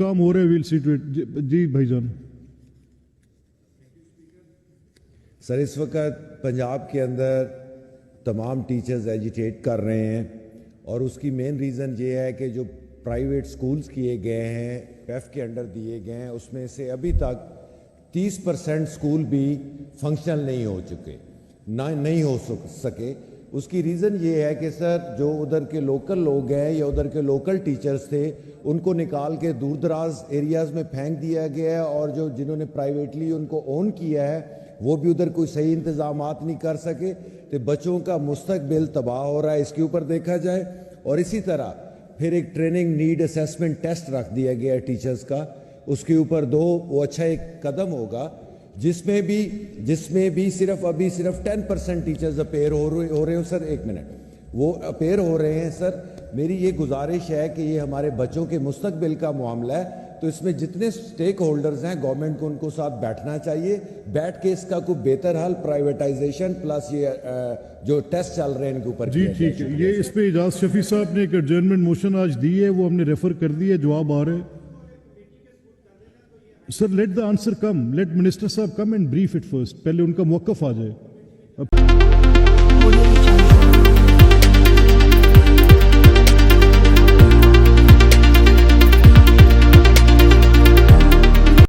काम हो रहा है, we'll see to it. जी भाईजान। सर, इस वक्त पंजाब के अंदर तमाम टीचर्स एजिटेट कर रहे हैं और उसकी मेन रीज़न ये है कि जो प्राइवेट स्कूल्स किए गए हैं, पेफ के अंडर दिए गए हैं, उसमें से अभी तक 30% स्कूल भी फंक्शनल नहीं हो चुके, नहीं हो सके। उसकी रीज़न ये है कि सर जो उधर के लोकल लोग हैं या उधर के लोकल टीचर्स थे उनको निकाल के दूर दराज एरियाज़ में फेंक दिया गया है और जो जिन्होंने प्राइवेटली उनको ओन किया है वो भी उधर कोई सही इंतज़ामात नहीं कर सके, तो बच्चों का मुस्तकबिल तबाह हो रहा है, इसके ऊपर देखा जाए। और इसी तरह फिर एक ट्रेनिंग नीड असेसमेंट टेस्ट रख दिया गया है टीचर्स का, उसके ऊपर वो अच्छा एक कदम होगा जिसमें भी सिर्फ 10% टीचर्स अपेयर हो रहे हो। सर एक मिनट, वो अपेयर हो रहे हैं। सर मेरी ये गुजारिश है कि ये हमारे बच्चों के मुस्तकबिल का मामला है, तो इसमें जितने स्टेक होल्डर्स हैं गवर्नमेंट को उनको साथ बैठना चाहिए, बैठ के इसका कोई बेहतर हल प्राइवेटाइजेशन प्लस ये जो टेस्ट चल रहे हैं इनके ऊपर। जी ठीक है, ये इस पे इजाज शफी साहब ने एक एडजर्नमेंट मोशन आज दी है, वो हमने रेफर कर दी है, जवाब आ रहे हैं। Sir let the answer come, let minister साहब come and brief it first, पहले उनका मौकफ आ जाए।